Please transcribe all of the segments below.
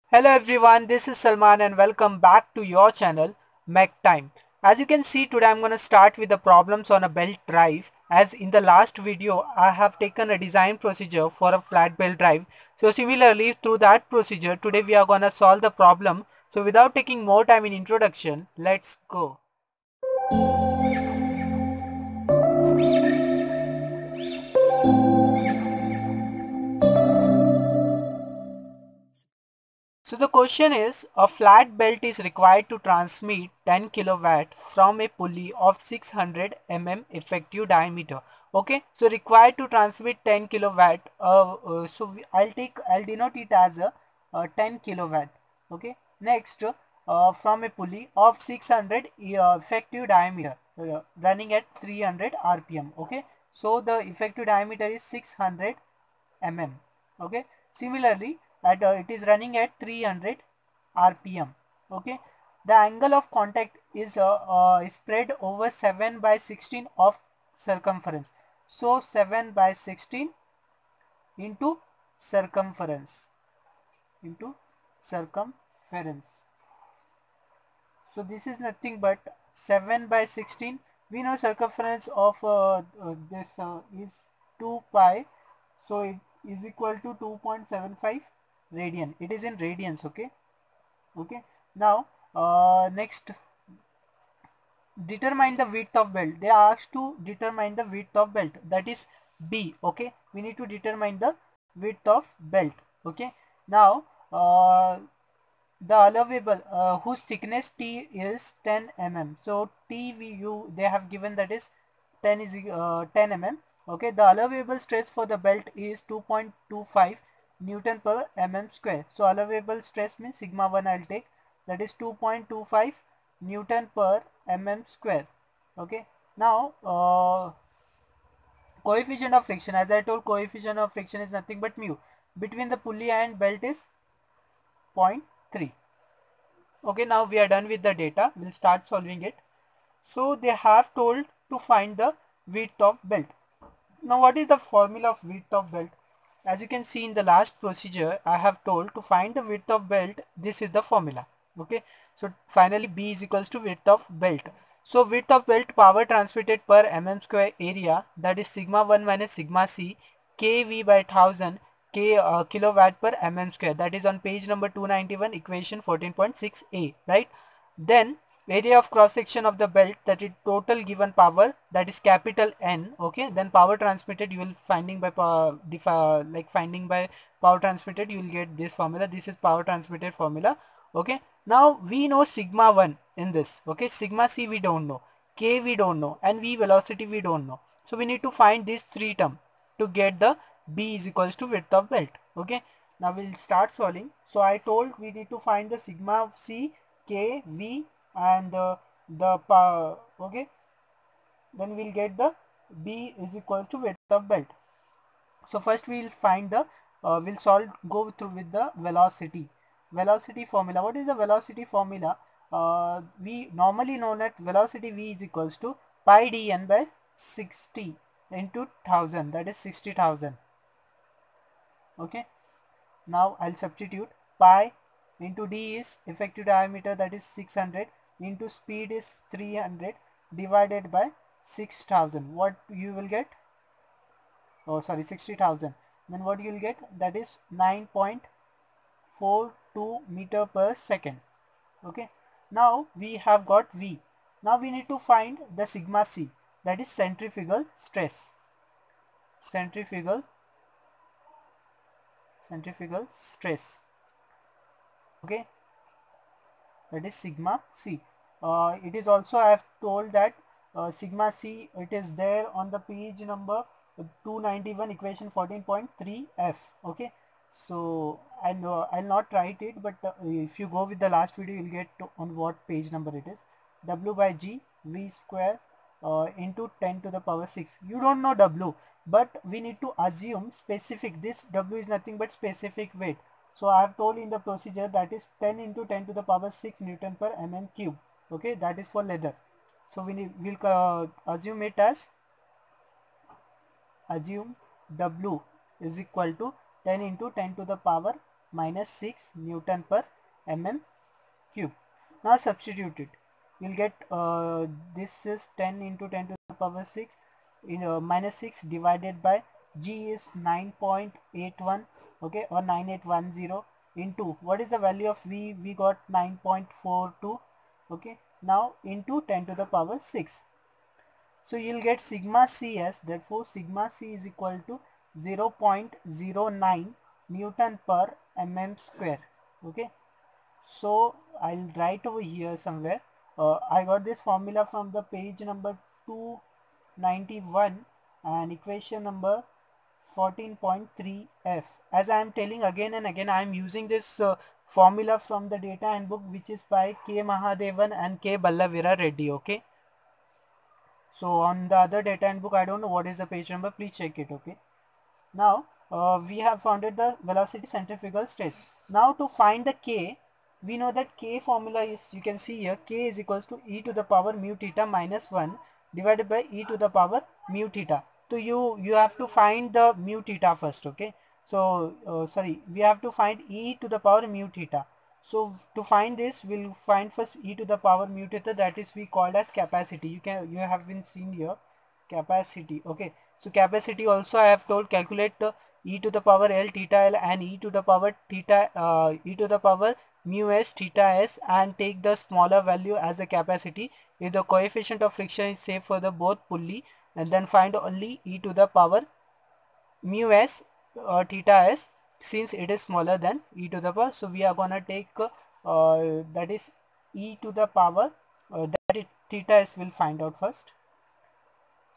Hello everyone, this is Salman and welcome back to your channel Mech Time. As you can see, today I'm going to start with the problems on a belt drive. As in the last video I have taken a design procedure for a flat belt drive. So similarly through that procedure today we are going to solve the problem. So without taking more time in introduction, let's go. So the question is, a flat belt is required to transmit 10 kilowatt from a pulley of 600 effective diameter. Okay, so required to transmit 10 kilowatt. I'll denote it as a 10 kilowatt. Okay, next from a pulley of 600 effective diameter running at 300 rpm. Okay, so the effective diameter is 600 okay. Similarly it is running at 300 rpm. Okay, the angle of contact is spread over 7 by 16 of circumference. So 7 by 16 into circumference into circumference. So this is nothing but 7 by 16. We know circumference of this is 2 pi, so it is equal to 2.75 radian. It is in radians. Okay. Now next, determine the width of belt. They are asked to determine the width of belt, that is B. Okay, we need to determine the width of belt. Okay, now the allowable whose thickness T is 10 so TVU they have given, that is 10 is 10 Okay, the allowable stress for the belt is 2.25 Newton per square. So allowable stress means sigma 1 I'll take, that is 2.25 Newton per square. Okay, now coefficient of friction, as I told, coefficient of friction is nothing but mu between the pulley and belt is 0.3. Okay, now we are done with the data. We'll start solving it. So they have told to find the width of belt. Now what is the formula of width of belt? As you can see in the last procedure, I have told to find the width of belt. This is the formula. Okay, so finally B is equals to width of belt. So width of belt, power transmitted per square area, that is sigma 1 minus sigma c kV by 1000 kilowatt per square, that is on page number 291, equation 14.6a, right? Then area of cross section of the belt, that is total given power, that is capital N. Okay, then power transmitted, you will finding by finding by power transmitted, you will get this formula. This is power transmitted formula. Okay, now we know sigma 1 in this. Okay, sigma c we don't know, k we don't know, and v velocity we don't know. So we need to find these three terms to get the B is equals to width of belt. Okay, now we'll start solving. So I told we need to find the sigma c, k, v and okay, then we'll get the B is equal to width of belt. So first we'll find the go through with the velocity formula. What is the velocity formula? We normally know that velocity V is equals to pi dn by 60 into 1000, that is 60,000. Okay, now I'll substitute. Pi into d is effective diameter, that is 600, into speed is 300 divided by 6000. What you will get? Oh sorry, 60,000. Then what you will get? That is 9.42 meter per second. Okay, now we have got V. Now we need to find the sigma c, that is centrifugal stress. Centrifugal stress. Okay, that is sigma c. It is also, I have told that sigma c, it is there on the page number 291, equation 14.3 f. Okay, so and I'll not write it, but if you go with the last video, you'll get on what page number it is. W by g v square into 10 to the power 6. You don't know W, but we need to assume specific. This W is nothing but specific weight. So I have told in the procedure, that is 10 into 10 to the power 6 Newton per cube. Okay, that is for leather. So we'll assume it as, assume W is equal to 10 into 10 to the power minus 6 Newton per mm cube. Now substitute it. You'll get this is 10 into 10 to the power 6 in minus 6 divided by G is 9.81, okay, or 9810 into what is the value of V? We got 9.42, okay. Now into 10 to the power 6. So you'll get sigma C as, therefore sigma C is equal to 0.09 Newton per mm square, okay. So I'll write over here somewhere. I got this formula from the page number 291 and equation number 14.3f. As I am telling again and again, I am using this formula from the data handbook, which is by K. Mahadevan and K. Ballavira Reddy, okay. So on the other data handbook, I don't know what is the page number, please check it, okay. Now we have founded the velocity centrifugal stress. Now to find the K, we know that K formula is, you can see here, K is equals to e to the power mu theta minus 1 divided by e to the power mu theta. So you have to find the mu theta first, okay. So sorry, we have to find e to the power mu theta. So to find this, we'll find first e to the power mu theta, that is we called as capacity. You have been seen here, capacity, okay. So capacity also I have told, calculate e to the power L theta L and e to the power theta e to the power mu s theta s, and take the smaller value as the capacity if the coefficient of friction is same for the both pulley, and then find only e to the power mu s theta s since it is smaller than e to the power. So we are gonna take that is e to the power theta s will find out first.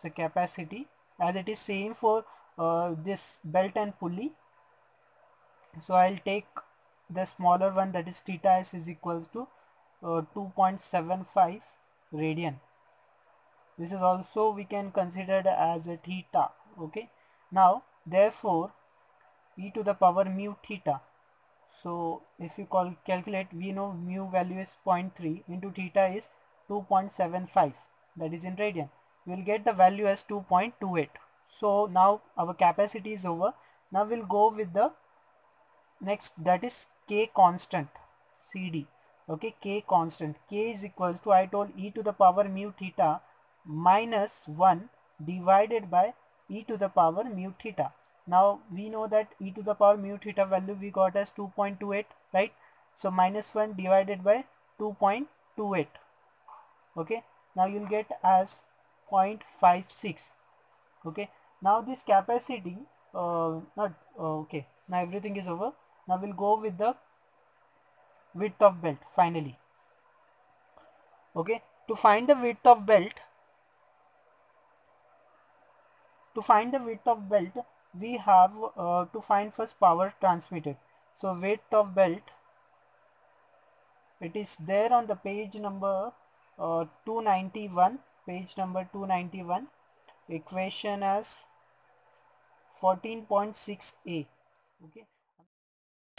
So capacity, as it is same for this belt and pulley, so I'll take the smaller one, that is theta s is equals to 2.75 radian. This is also we can consider as a theta, okay. Now therefore e to the power mu theta, so if you calculate, we know mu value is 0.3 into theta is 2.75, that is in radian. We will get the value as 2.28. So now our capacity is over. Now we'll go with the next, that is K constant, CD, okay. K constant, K is equals to, I told, e to the power mu theta minus 1 divided by e to the power mu theta. Now we know that e to the power mu theta value we got as 2.28, right. So minus 1 divided by 2.28, okay. Now you'll get as 0.56, okay. Now this capacity not okay, now everything is over. Now we'll go with the width of belt finally, okay. To find the width of belt, we have to find first power transmitted. So width of belt, it is there on the page number 291, page number 291, equation as 14.6a, okay.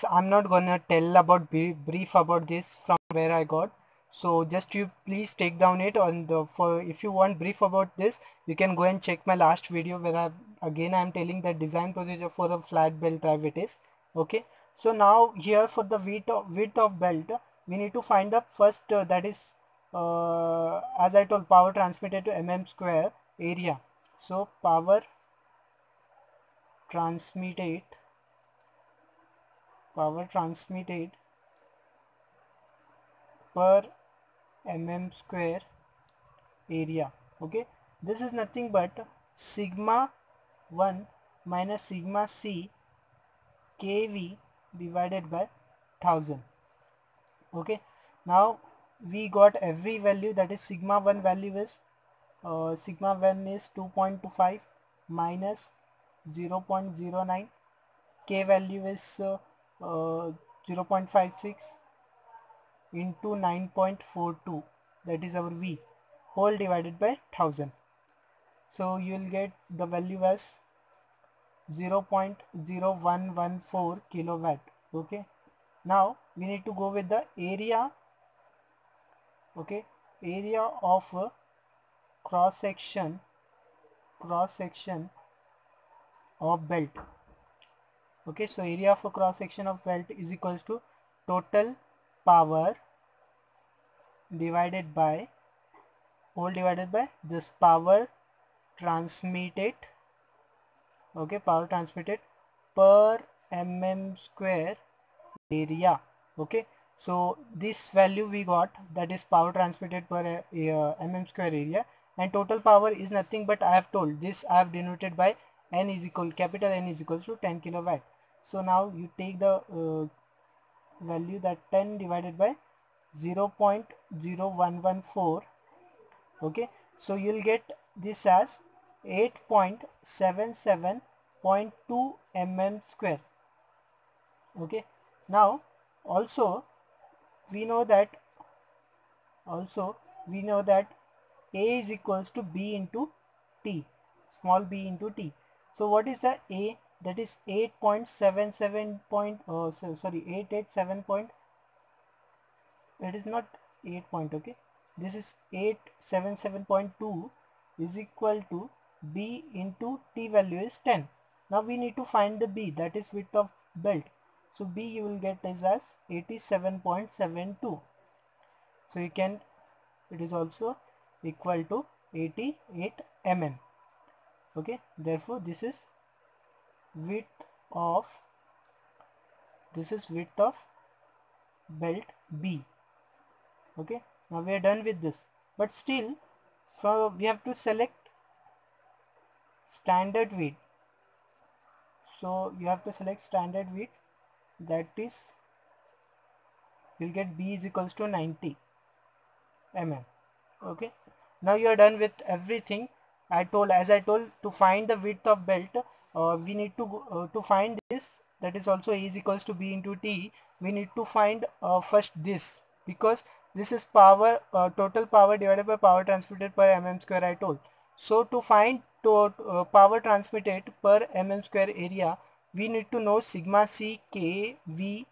I'm not gonna tell about brief about this from where I got, so just you please take down it on the, for if you want brief about this, you can go and check my last video where I'm telling the design procedure for a flat belt drive it is, okay. So now here for the width of belt, we need to find the first that is as I told, power transmitted to mm square area. So power transmitted per mm square area, okay. This is nothing but sigma 1 minus sigma c kV divided by 1000, okay. Now we got every value, that is sigma 1 value is sigma 1 is 2.25 minus 0.09, K value is 0.56 into 9.42, that is our V, whole divided by 1000. So you will get the value as 0.0114 kilowatt, okay. Now we need to go with the area, okay, area of cross section of belt, Okay, so area of a cross section of belt is equals to total power divided by this power transmitted, okay, power transmitted per mm² area. Okay, so this value we got, that is power transmitted per mm² area, and total power is nothing but I have told this, I have denoted by N is equal, capital N is equals to 10 kilowatt. So now you take the value, that 10 divided by 0.0114. okay, so you'll get this as 8.77.2 mm². okay, now also we know that A is equals to B into T, small b into T. So what is the A? That is 8.77 point, sorry, 887 point, it is not 8 point, okay, this is 877.2 is equal to B into T value is 10. Now we need to find the B, that is width of belt. So B you will get is as 87.72. So you can, it is also equal to 88 mm. Okay, therefore this is width of belt B. Okay, now we are done with this, but still we have to select standard width. So you have to select standard width, that is, you'll get B is equals to 90 mm. Okay, now you are done with everything. As I told, to find the width of belt, we need to find this, that is also A is equals to B into T. We need to find first this, because this is power, total power divided by power transmitted per mm², I told. So to find power transmitted per mm² area, we need to know sigma C K V.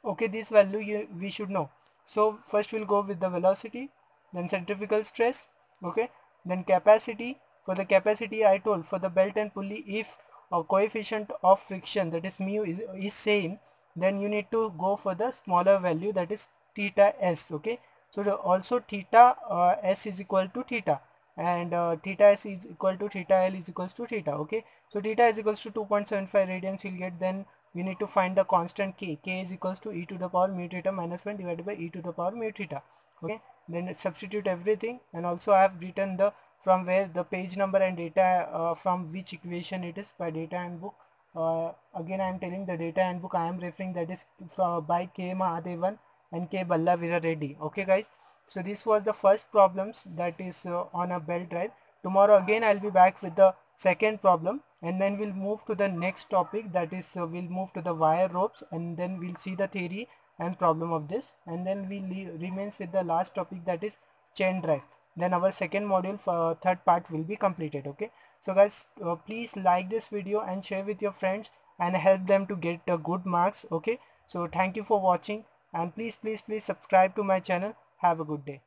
Okay, this value we should know. So first we'll go with the velocity, then centrifugal stress, okay, then capacity. For the capacity, I told, for the belt and pulley, if a coefficient of friction, that is mu, is same, then you need to go for the smaller value, that is theta s. Okay, so also theta s is equal to theta, and theta s is equal to theta l is equals to theta. Okay, so theta is equals to 2.75 radians you'll get. Then we need to find the constant k. K is equals to e to the power mu theta minus 1 divided by e to the power mu theta. Okay, then substitute everything, and also I have written the from where the page number and data, from which equation it is by data handbook. Again I am telling the data handbook I am referring, that is by K Mahadevan and K Ballavira Reddy. Okay guys, so this was the first problems, that is on a belt drive. Tomorrow again I'll be back with the second problem, and then we'll move to the next topic, that is we'll move to the wire ropes, and then we'll see the theory and problem of this, and then we remains with the last topic, that is chain drive. Then our second module for third part will be completed. Okay, so guys, please like this video and share with your friends and help them to get good marks. Okay, so thank you for watching, and please subscribe to my channel. Have a good day.